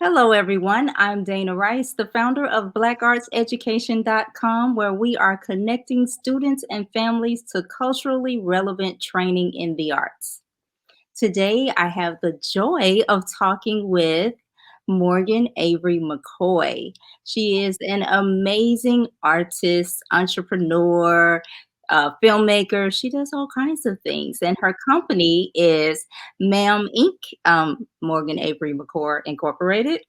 Hello, everyone. I'm Dana Rice, the founder of BlackArtsEducation.com, where we are connecting students and families to culturally relevant training in the arts. Today, I have the joy of talking with Morgan Avery McCoy. She is an amazing artist, entrepreneur, filmmaker. She does all kinds of things. And her company is M.A.M. Inc., Morgan Avery McCoy Incorporated.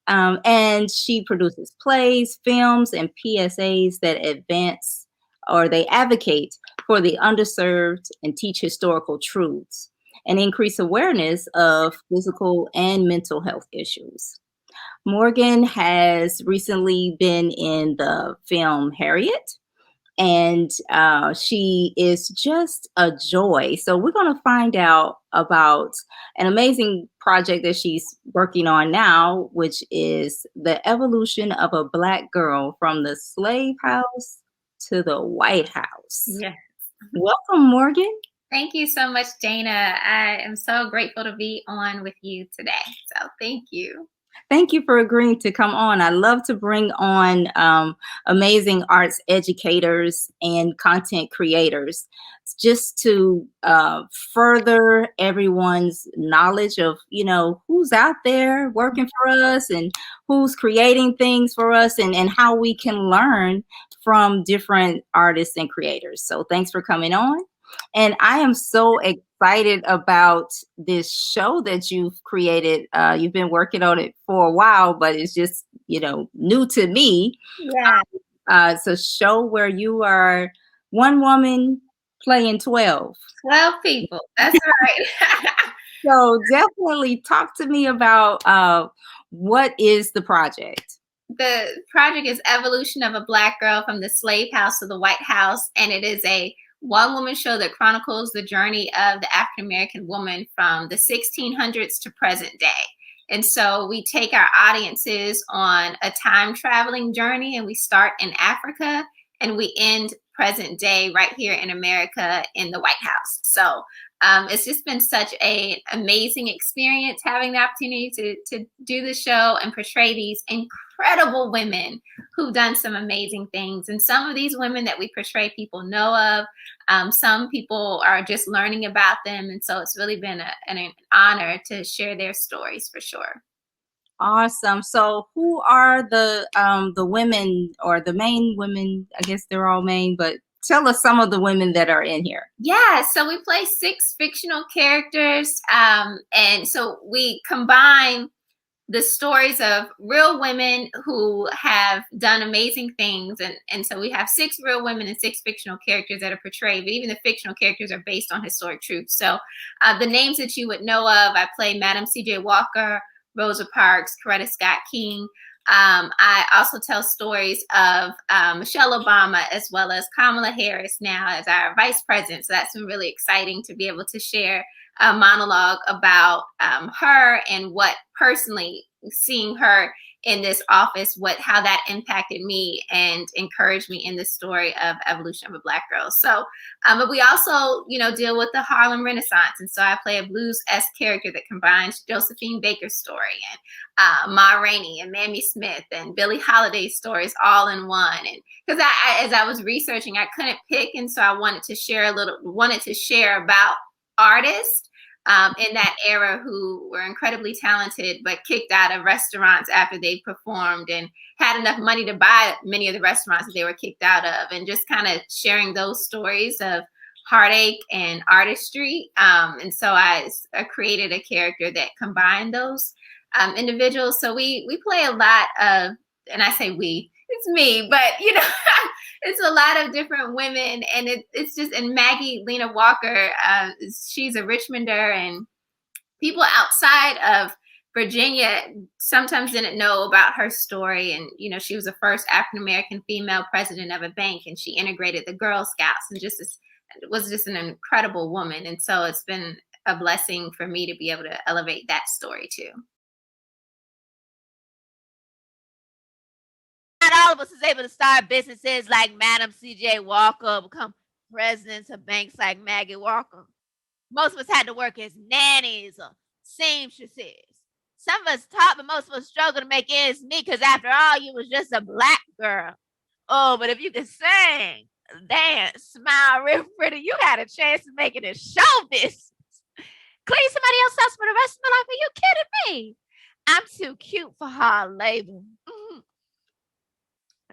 And she produces plays, films, and PSAs that advance or they advocate for the underserved and teach historical truths and increase awareness of physical and mental health issues. Morgan has recently been in the film Harriet, and she is just a joy. So we're going to find out about an amazing project that she's working on now, which is the evolution of a Black girl from the slave house to the White House. Yes. Welcome, Morgan. Thank you so much, Dana. I am so grateful to be on with you today. So thank you. Thank you for agreeing to come on. I love to bring on amazing arts educators and content creators just to further everyone's knowledge of, who's out there working for us and who's creating things for us and how we can learn from different artists and creators. So thanks for coming on. And I am so excited about this show that you've created. You've been working on it for a while, but it's just, new to me. Yeah. It's a show where you are one woman playing 12. 12 people. That's right. So definitely talk to me about what is the project? The project is Evolution of a Black Girl from the Slave House to the White House, and it is a one-woman show that chronicles the journey of the African-American woman from the 1600s to present day. And so we take our audiences on a time-traveling journey, and we start in Africa, and we end present day right here in America in the White House. So it's just been such an amazing experience having the opportunity to do the show and portray these incredible women who've done some amazing things. And some of these women that we portray, people know of. Some people are just learning about them. And so it's really been an honor to share their stories for sure. Awesome. So who are the women or the main women? I guess they're all main, but tell us some of the women that are in here. Yeah, so we play 6 fictional characters. And so we combine the stories of real women who have done amazing things. And so we have 6 real women and 6 fictional characters that are portrayed, but even the fictional characters are based on historic truth. So the names that you would know of, I play Madam C.J. Walker, Rosa Parks, Coretta Scott King. I also tell stories of Michelle Obama as well as Kamala Harris now as our vice president. So that's been really exciting to be able to share a monologue about her and what personally seeing her in this office, how that impacted me and encouraged me in the story of Evolution of a Black Girl. So, but we also, deal with the Harlem Renaissance. And so I play a blues-esque character that combines Josephine Baker's story and Ma Rainey and Mamie Smith and Billie Holiday's stories all in one. And because as I was researching, I couldn't pick. And so I wanted to share about artists in that era who were incredibly talented, but kicked out of restaurants after they performed and had enough money to buy many of the restaurants that they were kicked out of, and just kind of sharing those stories of heartache and artistry. And so I created a character that combined those individuals. So we play a lot of, and I say we, it's me, but it's a lot of different women, and it's just, and Maggie Lena Walker, she's a Richmonder, and people outside of Virginia sometimes didn't know about her story. And she was the first African American female president of a bank, and she integrated the Girl Scouts, and was just an incredible woman. And so it's been a blessing for me to be able to elevate that story too. Not all of us is able to start businesses like Madam C.J. Walker, become presidents of banks like Maggie Walker. Most of us had to work as nannies or seamstresses. Some of us taught, but most of us struggle to make ends meet because after all, you was just a black girl. Oh, but if you could sing, dance, smile real pretty, you had a chance to make it in show business. Clean somebody else's house for the rest of my life. Are you kidding me? I'm too cute for hard labor. Mm-hmm.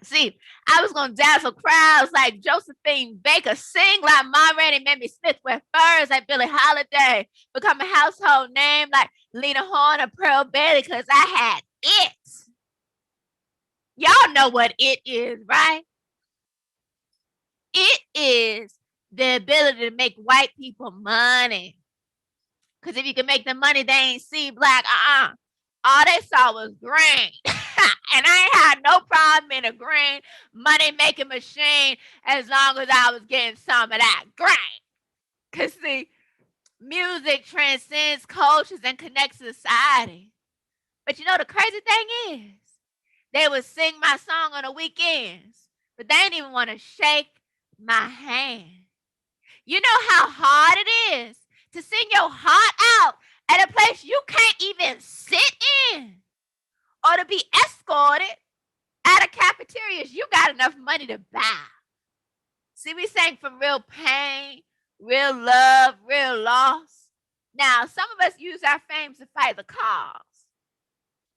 See, I was going to dazzle crowds like Josephine Baker, sing like Ma Rainey, Mamie Smith, wear furs like Billie Holiday, become a household name like Lena Horne or Pearl Bailey because I had it. Y'all know what it is, right? It is the ability to make white people money. Because if you can make the money, they ain't see black. All they saw was green. And I ain't had no problem in a green money-making machine as long as I was getting some of that green. Because, see, music transcends cultures and connects society. But you know the crazy thing is, they would sing my song on the weekends, but they didn't even want to shake my hand. You know how hard it is to sing your heart out at a place you can't even sit in, or to be escorted at a cafeteria you got enough money to buy. See, we sang from real pain, real love, real loss. Now, some of us use our fame to fight the cause,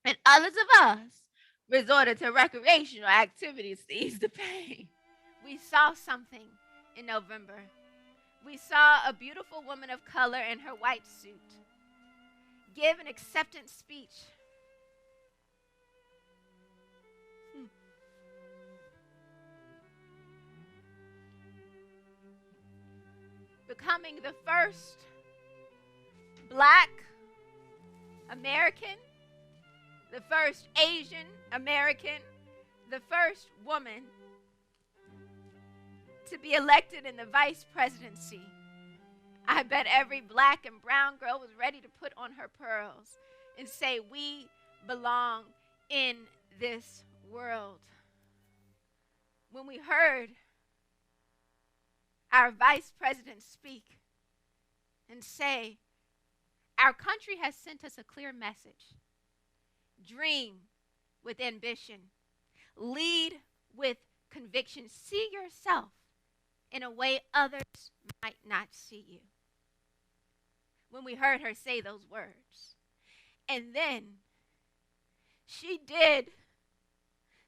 and others of us resorted to recreational activities to ease the pain. We saw something in November. We saw a beautiful woman of color in her white suit give an acceptance speech. Becoming the first Black American, the first Asian American, the first woman to be elected in the vice presidency. I bet every black and brown girl was ready to put on her pearls and say, we belong in this world. When we heard our vice president speak and say, our country has sent us a clear message. Dream with ambition. Lead with conviction. See yourself in a way others might not see you. When we heard her say those words. And then she did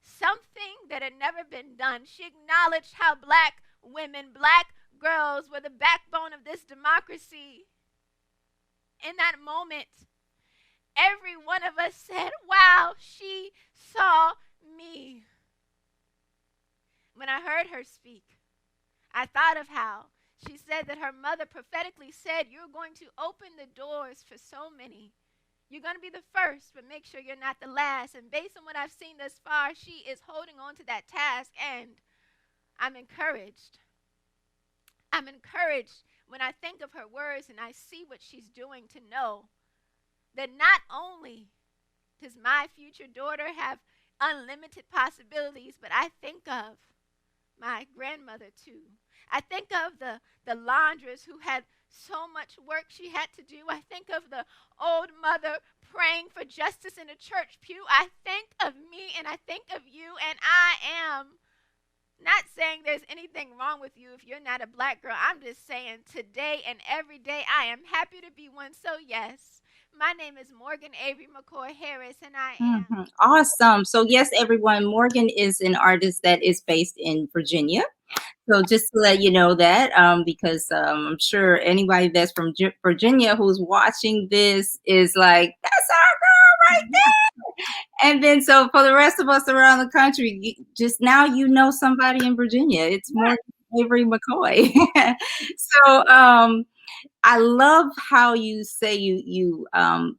something that had never been done. She acknowledged how black women, black girls were the backbone of this democracy. In that moment, every one of us said, wow, she saw me. When I heard her speak, I thought of how she said that her mother prophetically said, you're going to open the doors for so many. You're going to be the first, but make sure you're not the last. And based on what I've seen thus far, she is holding on to that task, and I'm encouraged. I'm encouraged when I think of her words and I see what she's doing to know that not only does my future daughter have unlimited possibilities, but I think of my grandmother too. I think of the laundress who had so much work she had to do. I think of the old mother praying for justice in a church pew. I think of me and I think of you, and I am not saying there's anything wrong with you if you're not a black girl. I'm just saying today and every day I am happy to be one. So yes, my name is Morgan Avery McCoy Harris, and I am. Awesome. So yes, everyone, Morgan is an artist that is based in Virginia. So just to let you know that, because I'm sure anybody that's from Virginia who's watching this is like, that's our girl right there. And then so for the rest of us around the country, just now you know somebody in Virginia. It's Morgan Avery McCoy. So I love how you say you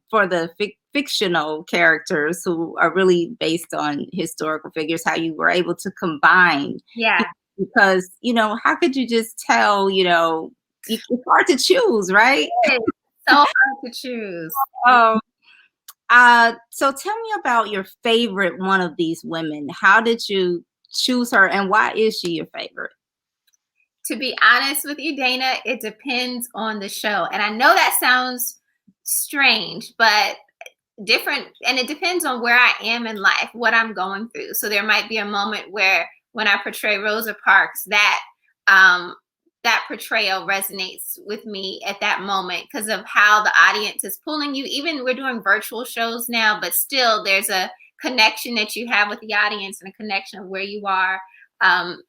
for the fictional characters who are really based on historical figures, how you were able to combine. Yeah. Because, how could you just tell, it's hard to choose, right? It's so hard to choose. So tell me about your favorite one of these women. How did you choose her, and why is she your favorite? To be honest with you, Dana, it depends on the show. And I know that sounds strange, but different, and it depends on where I am in life, what I'm going through. So there might be a moment where when I portray Rosa Parks, that portrayal resonates with me at that moment because of how the audience is pulling you. Even we're doing virtual shows now, but still there's a connection that you have with the audience and a connection of where you are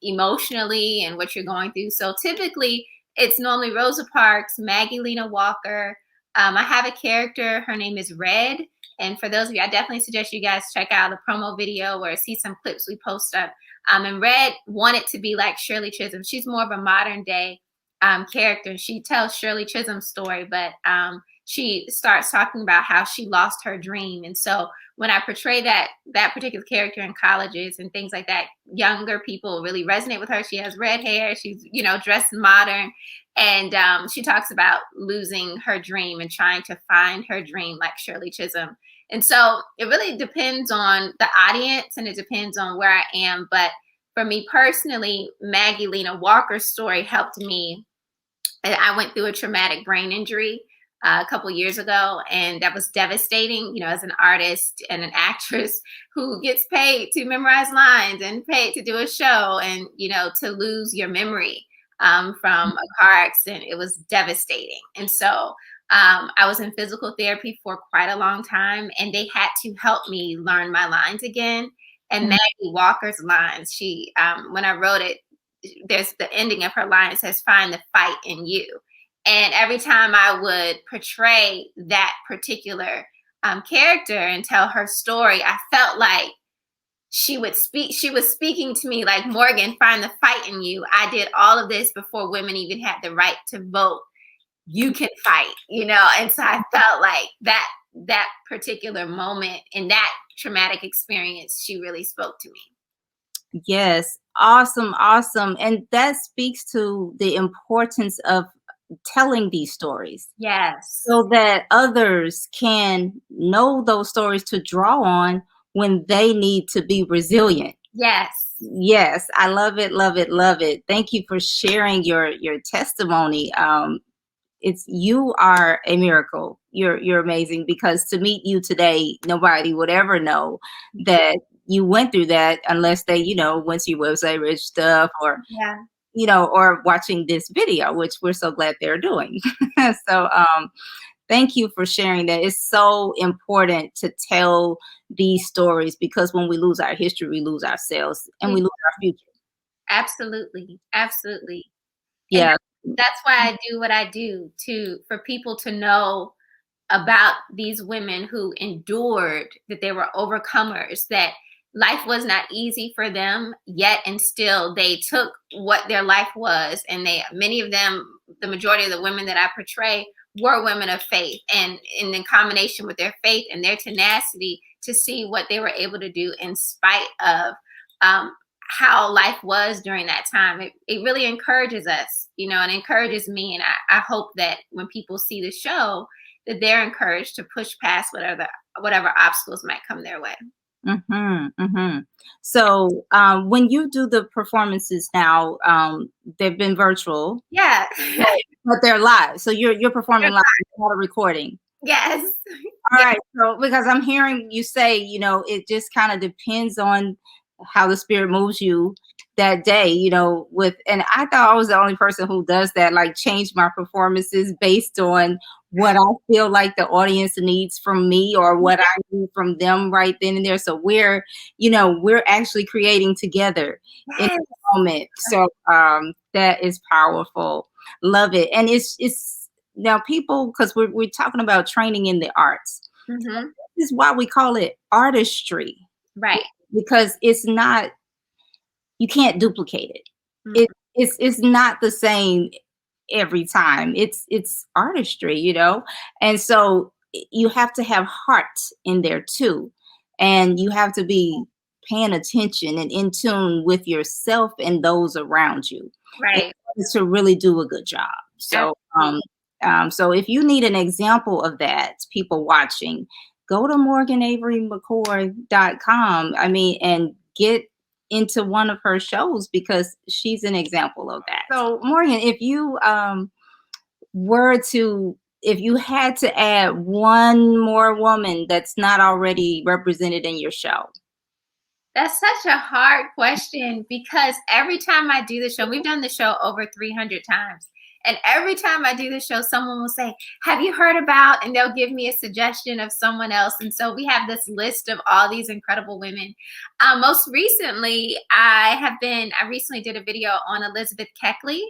emotionally and what you're going through. So typically it's normally Rosa Parks, Maggie Lena Walker. I have a character, her name is Red. And for those of you, I definitely suggest you guys check out the promo video or see some clips we post up. And Red wanted to be like Shirley Chisholm. She's more of a modern day character. She tells Shirley Chisholm's story, but she starts talking about how she lost her dream. And so when I portray that particular character in colleges and things like that, younger people really resonate with her. She has red hair. She's, dressed modern. And she talks about losing her dream and trying to find her dream like Shirley Chisholm. And so it really depends on the audience and it depends on where I am. But for me personally, Maggie Lena Walker's story helped me. I went through a traumatic brain injury a couple years ago, and that was devastating, as an artist and an actress who gets paid to memorize lines and paid to do a show and, to lose your memory from a car accident. It was devastating. And so I was in physical therapy for quite a long time, and they had to help me learn my lines again. And Maggie Walker's lines, she, when I wrote it, there's the ending of her line says, "Find the fight in you." And every time I would portray that particular character and tell her story, I felt like she was speaking to me like, "Morgan, find the fight in you. I did all of this before women even had the right to vote. You can fight," And so I felt like that particular moment in that traumatic experience, she really spoke to me. Yes. Awesome. Awesome. And that speaks to the importance of telling these stories. Yes. So that others can know those stories to draw on when they need to be resilient. Yes. Yes. I love it. Love it. Love it. Thank you for sharing your testimony. You are a miracle. You're amazing, because to meet you today, nobody would ever know that you went through that unless they, went to your website, read stuff, or, or watching this video, which we're so glad they're doing. So, thank you for sharing that. It's so important to tell these stories, because when we lose our history, we lose ourselves and we lose our future. Absolutely. Absolutely. Yeah. And that's why I do what I do, for people to know about these women who endured, that they were overcomers, that life was not easy for them, yet and still they took what their life was, and many of them, the majority of the women that I portray, were women of faith, and in combination with their faith and their tenacity to see what they were able to do in spite of how life was during that time. It really encourages us, and encourages me. And I hope that when people see the show, that they're encouraged to push past whatever obstacles might come their way. Mm-hmm, mm-hmm. So when you do the performances now, they've been virtual. Yeah. But they're live. So you're performing live, not a recording. Yes. All right. So because I'm hearing you say, it just kind of depends on how the spirit moves you that day, and I thought I was the only person who does that, like change my performances based on what I feel like the audience needs from me or what I need from them right then and there. So we're actually creating together in the moment. So that is powerful. Love it. And it's now people, because we're talking about training in the arts. Mm-hmm. This is why we call it artistry. Right. Because it's not, you can't duplicate it. Mm-hmm. It's not the same every time. It's artistry, and so you have to have heart in there too, and you have to be paying attention and in tune with yourself and those around you, right, to really do a good job. So so if you need an example of that, people watching, go to morganaverymccoy.com. And get into one of her shows, because she's an example of that. So Morgan, if you were to if you had to add one more woman that's not already represented in your show? That's such a hard question because every time I do the show, we've done the show over 300 times. And every time I do the show, someone will say, have you heard about, and they'll give me a suggestion of someone else. And so we have this list of all these incredible women. Most recently, I recently did a video on Elizabeth Keckley,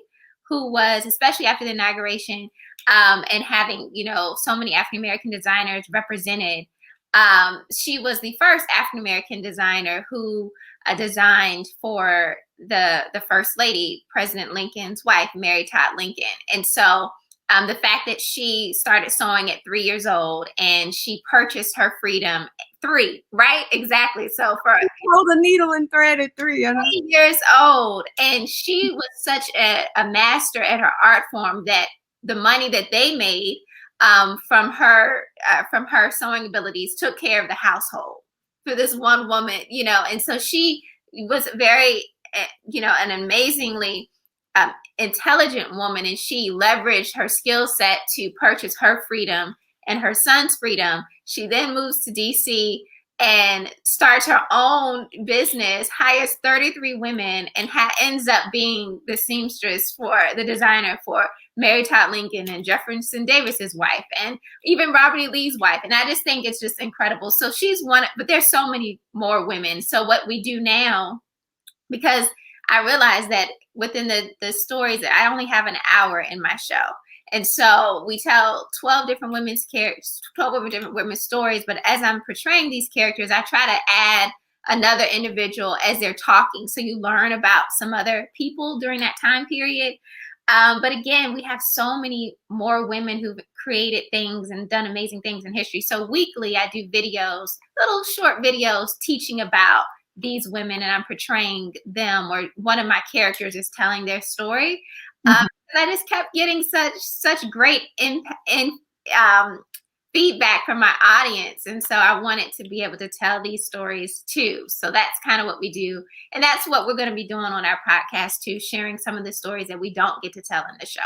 who was, especially after the inauguration, and having, so many African-American designers represented. She was the first African-American designer who designed for the First Lady, President Lincoln's wife, Mary Todd Lincoln. And so the fact that she started sewing at 3 years old and she purchased her freedom 3, right? Exactly. So for Hold a needle and thread at 3. 3 years old. And she was such a master at her art form that the money that they made from her sewing abilities took care of the household for this one woman, and so she was very, an amazingly intelligent woman, and she leveraged her skill set to purchase her freedom and her son's freedom. She then moves to DC and starts her own business, hires 33 women, and ends up being the seamstress for the designer for Mary Todd Lincoln and Jefferson Davis's wife, and even Robert E. Lee's wife. And I just think it's just incredible. So she's one, but there's so many more women. So what we do now, because I realized that within the stories, I only have an hour in my show. And so we tell 12 different women's characters, 12 different women's stories. But as I'm portraying these characters, I try to add another individual as they're talking. So you learn about some other people during that time period. But again, we have so many more women who've created things and done amazing things in history. So weekly, I do videos, little short videos teaching about these women, and I'm portraying them, or one of my characters is telling their story. I just kept getting such great feedback from my audience. And so I wanted to be able to tell these stories too. So that's kind of what we do. And that's what we're going to be doing on our podcast too, sharing some of the stories that we don't get to tell in the show.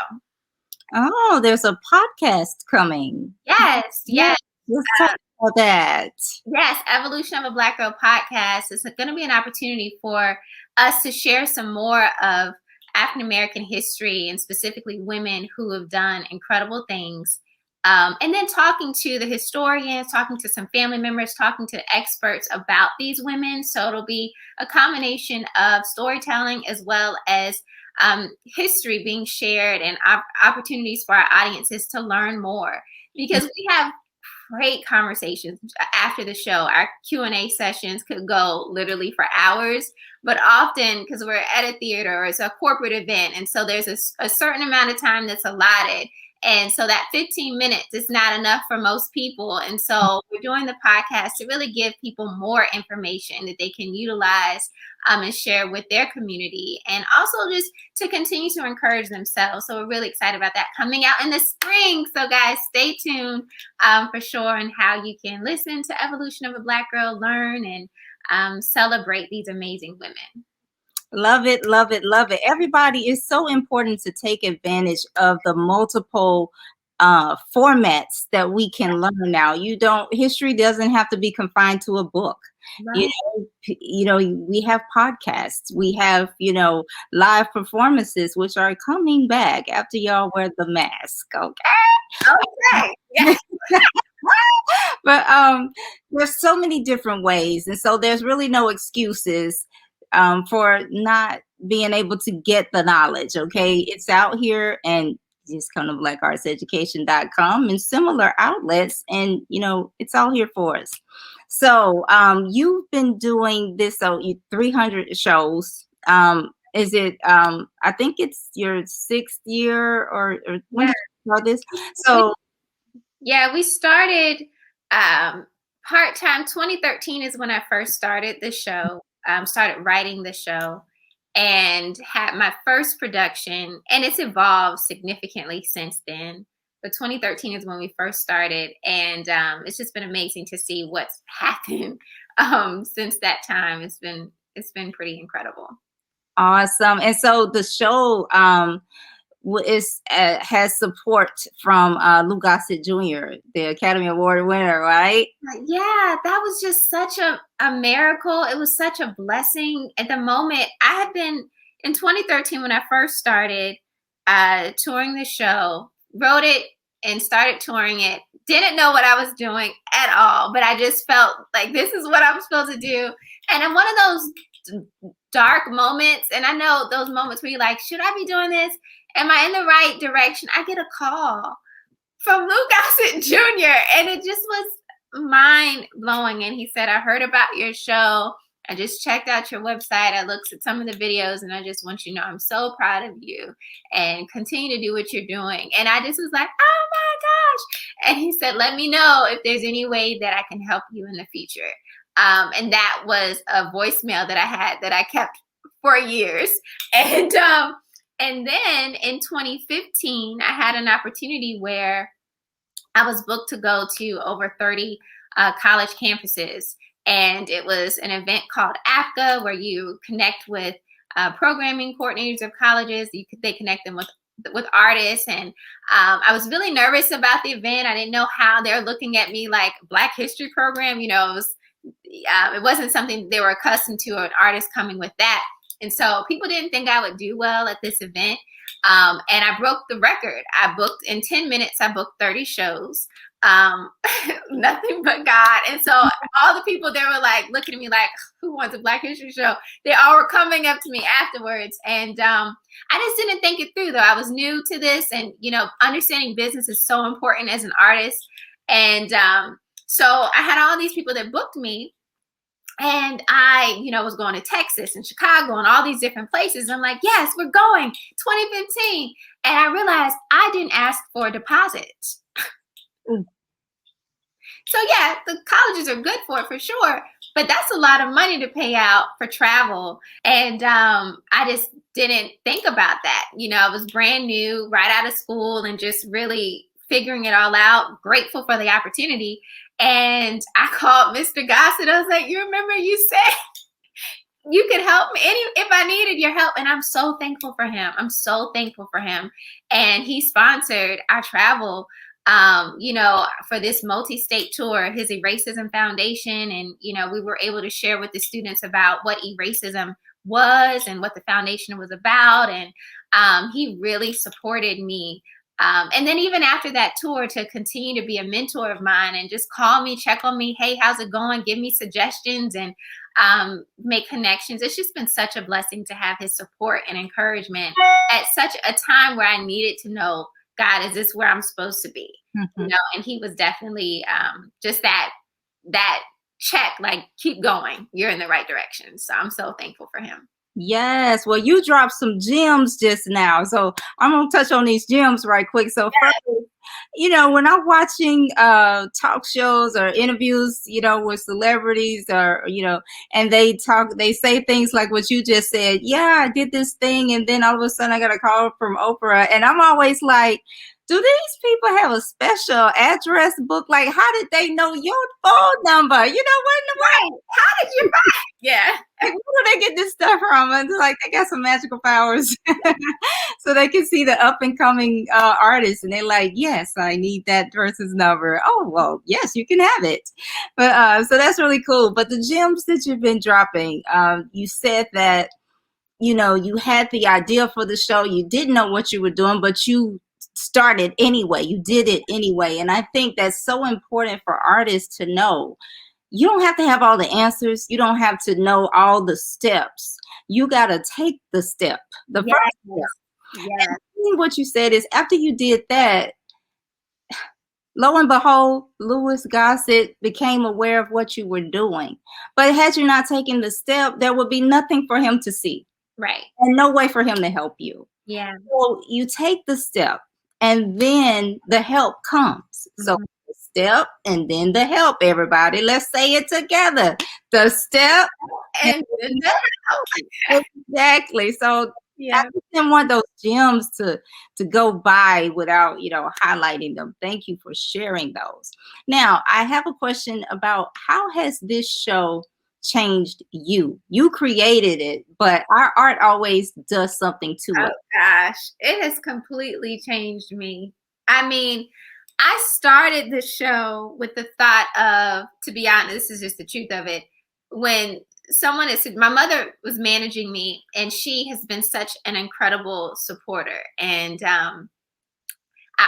Oh, there's a podcast coming. Yes. Let's talk about that. Yes, Evolution of a Black Girl podcast is going to be an opportunity for us to share some more of African-American history, and specifically women who have done incredible things. And then talking to the historians, talking to some family members, talking to experts about these women. So it'll be a combination of storytelling as well as history being shared, and opportunities for our audiences to learn more, because we have great conversations after the show. Our Q&A sessions could go literally for hours, but often, because we're at a theater or it's a corporate event, and so there's a certain amount of time that's allotted. And so that 15 minutes is not enough for most people. And so we're doing the podcast to really give people more information that they can utilize and share with their community, and also just to continue to encourage themselves. So we're really excited about that coming out in the spring. So guys, stay tuned for sure on how you can listen to Evolution of a Black Girl, learn, and celebrate these amazing women. Love it, love it, love it. Everybody, it's so important to take advantage of the multiple formats that we can learn now. History doesn't have to be confined to a book. Right. We have podcasts, we have, live performances, which are coming back after y'all wear the mask. Okay. Yes. But there's so many different ways. And so there's really no excuses for not being able to get the knowledge. Okay. It's out here, and just come to blackartseducation.com and similar outlets, and it's all here for us. So you've been doing this, so 300 shows. Is it I think it's your 6th year, or when did you start this? So yeah, we started part-time. 2013 is when I first started the show, started writing the show, and had my first production, and it's evolved significantly since then. But 2013 is when we first started, and it's just been amazing to see what's happened since that time. It's been pretty incredible. Awesome. And so the show, has support from Lou Gossett Jr., the Academy Award winner, right? Yeah, that was just such a miracle. It was such a blessing. At the moment, I had been in 2013 when I first started touring the show, wrote it and started touring it. Didn't know what I was doing at all, but I just felt like this is what I'm supposed to do. And in one of those dark moments, and I know those moments where you're like, should I be doing this? Am I in the right direction? I get a call from Lou Gossett Jr. and it just was mind blowing. And he said, I heard about your show. I just checked out your website. I looked at some of the videos and I just want you to know I'm so proud of you and continue to do what you're doing. And I just was like, oh my gosh. And he said, let me know if there's any way that I can help you in the future. And that was a voicemail that I had that I kept for years. And then in 2015, I had an opportunity where I was booked to go to over 30 college campuses. And it was an event called APCA where you connect with programming coordinators of colleges. They connect them with artists. And I was really nervous about the event. I didn't know how they're looking at me like Black History program. You know, it wasn't something they were accustomed to, or an artist coming with that. And so people didn't think I would do well at this event. And I broke the record. I booked in 10 minutes, I booked 30 shows. Nothing but God. And so all the people, they were like looking at me like, who wants a Black History show? They all were coming up to me afterwards. And I just didn't think it through though. I was new to this, and, you know, understanding business is so important as an artist. And so I had all these people that booked me. And I, you know, was going to Texas and Chicago and all these different places. I'm like, yes, we're going 2015. And I realized I didn't ask for deposits. So yeah, the colleges are good for it for sure, but that's a lot of money to pay out for travel. And I just didn't think about that. You know, I was brand new, right out of school, and just really figuring it all out, grateful for the opportunity. And I called Mr. Gossett. I was like, you remember you said you could help me if I needed your help. And I'm so thankful for him. I'm so thankful for him. And he sponsored our travel, you know, for this multi-state tour, his Eracism Foundation. And, you know, we were able to share with the students about what Eracism was and what the foundation was about. And he really supported me. And then even after that tour, to continue to be a mentor of mine and just call me, check on me. Hey, how's it going? Give me suggestions and make connections. It's just been such a blessing to have his support and encouragement at such a time where I needed to know, God, is this where I'm supposed to be? Mm-hmm. You know, and he was definitely just that check, like, keep going. You're in the right direction. So I'm so thankful for him. Yes. Well, you dropped some gems just now. So I'm going to touch on these gems right quick. So first, you know, when I'm watching talk shows or interviews, you know, with celebrities or, you know, and they say things like what you just said. Yeah, I did this thing. And then all of a sudden I got a call from Oprah. And I'm always like, do these people have a special address book? Like, how did they know your phone number? You know, what in the world? How did you find it? Yeah. Like, where do they get this stuff from? And they're like, they got some magical powers. So they can see the up and coming artists. And they're like, yes, I need that person's number. Oh, well, yes, you can have it. But so that's really cool. But the gems that you've been dropping, you said that, you know, you had the idea for the show. You didn't know what you were doing, but you started anyway. You did it anyway. And I think that's so important for artists to know. You don't have to have all the answers. You don't have to know all the steps. You got to take the step, the first step. Yeah. And what you said is after you did that, lo and behold, Louis Gossett became aware of what you were doing. But had you not taken the step, there would be nothing for him to see. Right. And no way for him to help you. Yeah. So you take the step and then the help comes. Mm-hmm. So the step and then the help, everybody. Let's say it together. The step and then the help. Exactly. So yeah. I didn't want those gems to go by without, you know, highlighting them. Thank you for sharing those. Now, I have a question about how has this show changed you. You created it, but our art always does something to Oh it. gosh, it has completely changed me. I mean, I started the show with the thought of, to be honest, this is just the truth of it. When someone is, my mother was managing me, and she has been such an incredible supporter. And I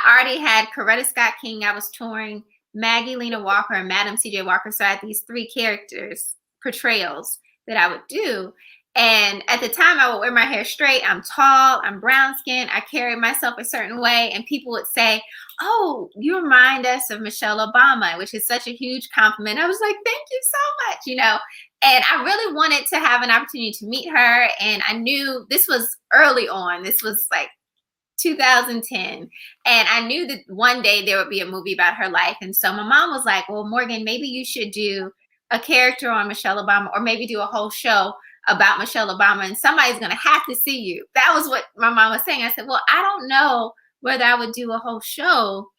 already had Coretta Scott King. I was touring Maggie Lena Walker and Madam C.J. Walker. So I had these 3 characters, portrayals that I would do. And at the time, I would wear my hair straight. I'm tall. I'm brown skinned. I carry myself a certain way. And people would say, "Oh, you remind us of Michelle Obama," which is such a huge compliment. I was like, "Thank you so much," you know. And I really wanted to have an opportunity to meet her. And I knew this was early on. This was like 2010. And I knew that one day there would be a movie about her life. And so my mom was like, "Well, Morgan, maybe you should do a character on Michelle Obama, or maybe do a whole show about Michelle Obama, and somebody's going to have to see you." That was what my mom was saying. I said, "Well, I don't know whether I would do a whole show."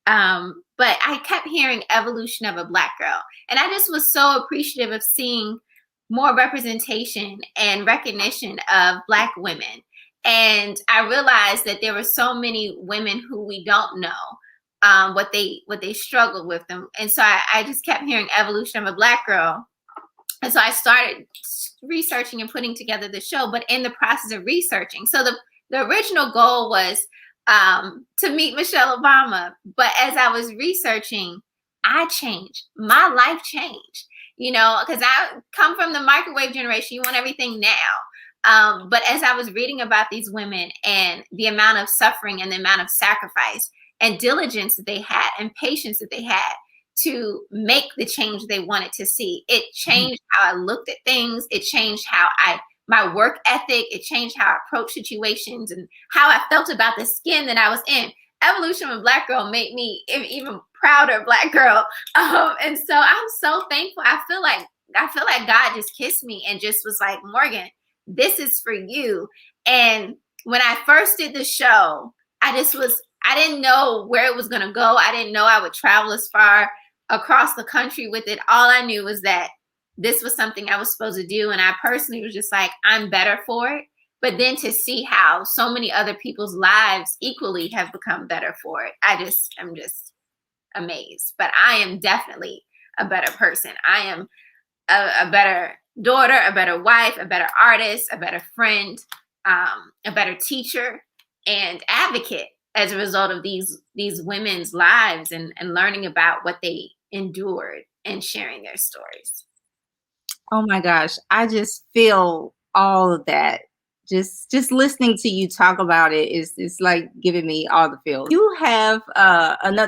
But I kept hearing evolution of a Black girl. And I just was so appreciative of seeing more representation and recognition of Black women. And I realized that there were so many women who we don't know what they struggle with them. And so I just kept hearing evolution of a Black girl. And so I started researching and putting together the show, but in the process of researching. So the original goal was to meet Michelle Obama. But as I was researching, I changed. My life changed, you know, because I come from the microwave generation. You want everything now. But as I was reading about these women and the amount of suffering and the amount of sacrifice and diligence that they had and patience that they had to make the change they wanted to see, it changed how I looked at things. It changed my work ethic. It changed how I approached situations and how I felt about the skin that I was in. Evolution of a Black girl made me even prouder Black girl. And so I'm so thankful. I feel like God just kissed me and just was like, "Morgan, this is for you." And when I first did the show, I didn't know where it was going to go. I didn't know I would travel as far across the country with it. All I knew was that this was something I was supposed to do. And I personally was just like, I'm better for it. But then to see how so many other people's lives equally have become better for it, I'm just amazed. But I am definitely a better person. I am a better daughter, a better wife, a better artist, a better friend, a better teacher and advocate as a result of these women's lives and learning about what they endured and sharing their stories. Oh my gosh, I just feel all of that. Just listening to you talk about it is like giving me all the feels. You have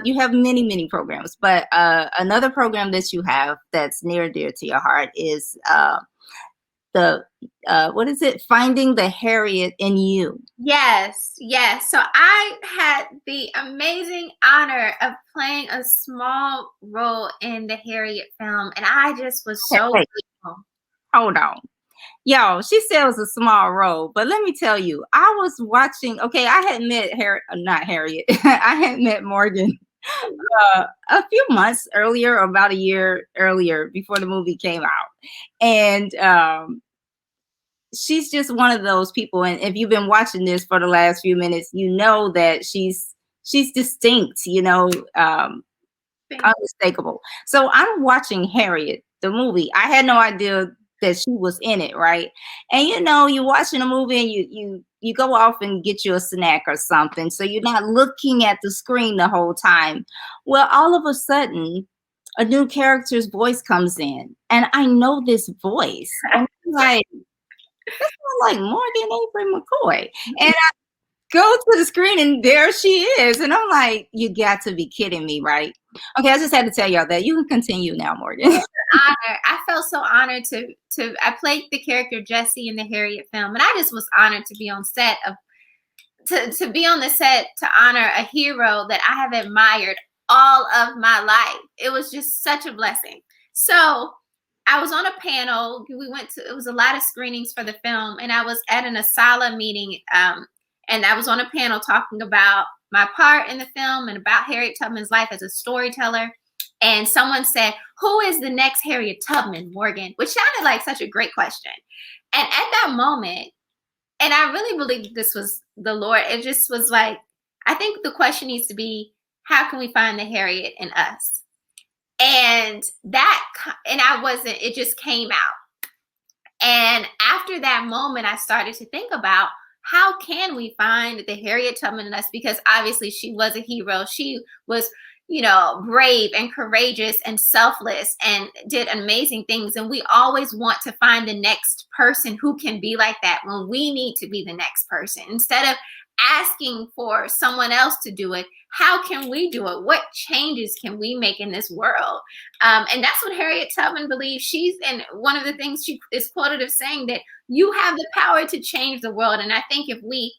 you have many programs, but another program that you have that's near and dear to your heart is what is it? Finding the Harriet in You. Yes. So I had the amazing honor of playing a small role in the Harriet film, and I just was so grateful. Hold on. Y'all, she said it was a small role, but let me tell you, I was watching. Okay, I had met not Harriet. I had met Morgan a few months earlier, or about a year earlier, before the movie came out, and she's just one of those people. And if you've been watching this for the last few minutes, you know that she's distinct. You know, unmistakable. So I'm watching Harriet, the movie. I had no idea that she was in it, right? And you know, you're watching a movie and you go off and get you a snack or something, so you're not looking at the screen the whole time. Well, all of a sudden, a new character's voice comes in, and I know this voice, and I'm like, that's not like Morgan Avery McCoy, and I go to the screen and there she is, and I'm like, you got to be kidding me, right? Okay, I just had to tell y'all that. You can continue now, Morgan. Honor. I felt so honored to I played the character Jessie in the Harriet film, and I just was honored to be on set to be on the set to honor a hero that I have admired all of my life. It was just such a blessing. So I was on a panel. It was a lot of screenings for the film, and I was at an Asala meeting, and I was on a panel talking about my part in the film and about Harriet Tubman's life as a storyteller. And someone said, who is the next Harriet Tubman, Morgan? Which sounded like such a great question. And at that moment, and I really believe this was the Lord, it just was like, I think the question needs to be, how can we find the Harriet in us? And it just came out. And after that moment, I started to think about, how can we find the Harriet Tubman in us? Because obviously she was a hero. She was, brave and courageous and selfless and did amazing things. And we always want to find the next person who can be like that, when we need to be the next person. Instead of asking for someone else to do it, how can we do it? What changes can we make in this world? And that's what Harriet Tubman believes. And one of the things she is quoted as saying, that you have the power to change the world. And I think if we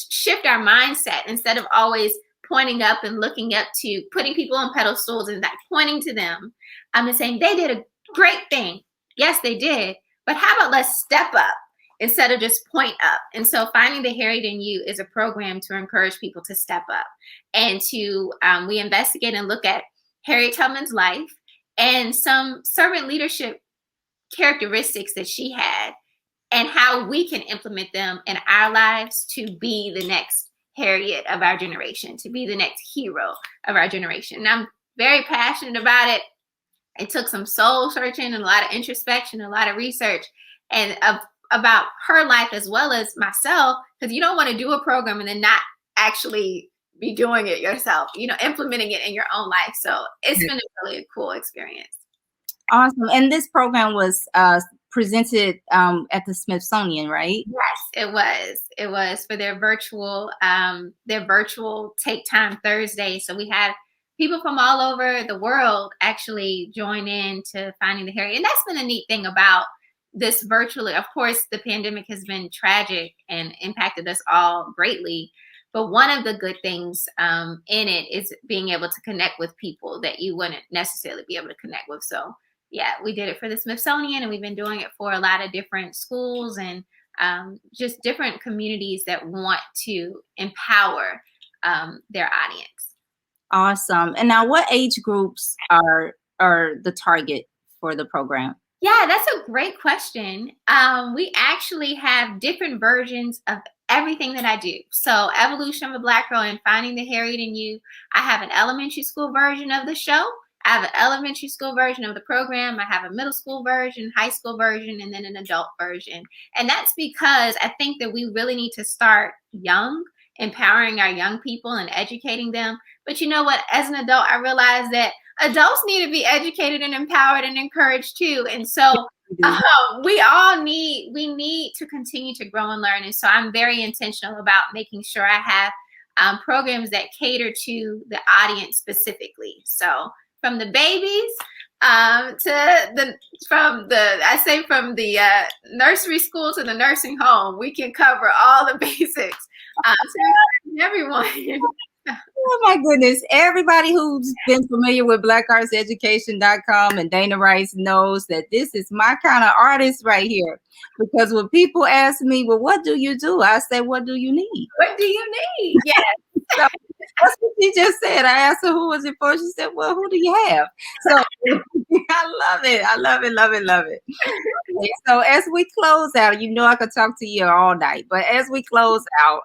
shift our mindset, instead of always pointing up and looking up to, putting people on pedestals and like pointing to them, and saying they did a great thing. Yes, they did. But how about let's step up instead of just point up? And so Finding the Harriet in You is a program to encourage people to step up, and we investigate and look at Harriet Tubman's life and some servant leadership characteristics that she had, and how we can implement them in our lives to be the next Harriet of our generation, to be the next hero of our generation. And I'm very passionate about it. It took some soul searching and a lot of introspection, a lot of research, and about her life as well as myself, because you don't want to do a program and then not actually be doing it yourself, implementing it in your own life. So it's been a really cool experience. Awesome. And this program was presented at the Smithsonian, right? Yes, it was for their virtual Take Time Thursday. So we had people from all over the world actually join in to Finding the Harriet. And that's been a neat thing about this virtually. Of course, the pandemic has been tragic and impacted us all greatly. But one of the good things in it is being able to connect with people that you wouldn't necessarily be able to connect with. So yeah, we did it for the Smithsonian, and we've been doing it for a lot of different schools and just different communities that want to empower their audience. Awesome. And now, what age groups are the target for the program? Yeah, that's a great question. We actually have different versions of everything that I do. So Evolution of a Black Girl and Finding the Harriet in You, I have an elementary school version of the show. I have an elementary school version of the program. I have a middle school version, high school version, and then an adult version. And that's because I think that we really need to start young, empowering our young people and educating them. But you know what? As an adult, I realized that adults need to be educated and empowered and encouraged too. And so we need to continue to grow and learn. And so I'm very intentional about making sure I have programs that cater to the audience specifically. So from the babies from the nursery school to the nursing home, we can cover all the basics. So everyone. Oh my goodness. Everybody who's been familiar with blackartseducation.com and Dana Rice knows that this is my kind of artist right here. Because when people ask me, well, what do you do? I say, what do you need? What do you need? Yes. So that's what she just said. I asked her, who was it for? She said, well, who do you have? So I love it. I love it, love it, love it. Okay, so as we close out, I could talk to you all night, but as we close out,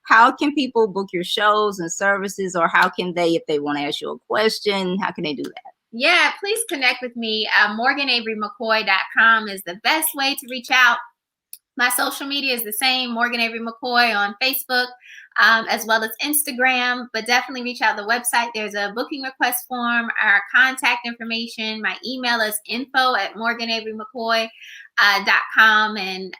how can people book your shows and services, or how can they, if they want to ask you a question, how can they do that? Yeah, please connect with me. MorganAveryMcCoy.com is the best way to reach out. My social media is the same, Morgan Avery McCoy on Facebook, as well as Instagram, but definitely reach out to the website. There's a booking request form, our contact information. My email is info@morganaverymccoy.com. And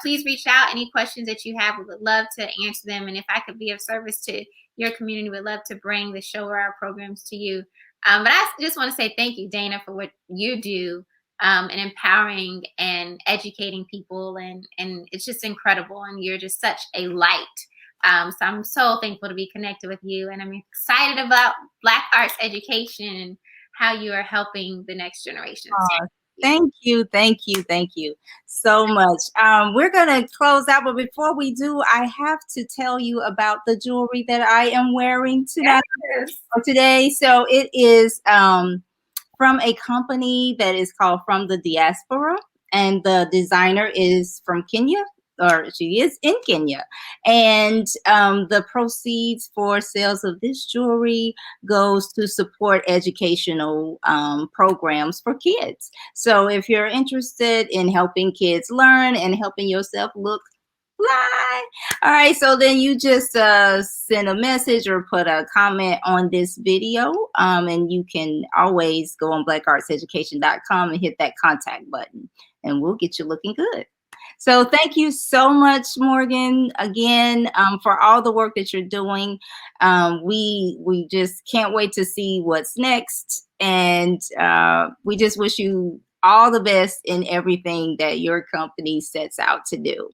please reach out. Any questions that you have, we would love to answer them. And if I could be of service to your community, we'd love to bring the show or our programs to you. But I just want to say thank you, Dana, for what you do. And empowering and educating people, and it's just incredible, and you're just such a light. So I'm so thankful to be connected with you, and I'm excited about Black Arts Education and how you are helping the next generation. Thank you, thank you, thank you so much. We're gonna close out, but before we do, I have to tell you about the jewelry that I am wearing tonight Yes. or today. So it is from a company that is called From the Diaspora, and the designer is from Kenya, or she is in Kenya. And the proceeds for sales of this jewelry goes to support educational programs for kids. So if you're interested in helping kids learn and helping yourself look fly. All right, so then you just send a message or put a comment on this video, and you can always go on blackartseducation.com and hit that contact button, and we'll get you looking good. So thank you so much, Morgan, again, for all the work that you're doing. We just can't wait to see what's next, and we just wish you all the best in everything that your company sets out to do.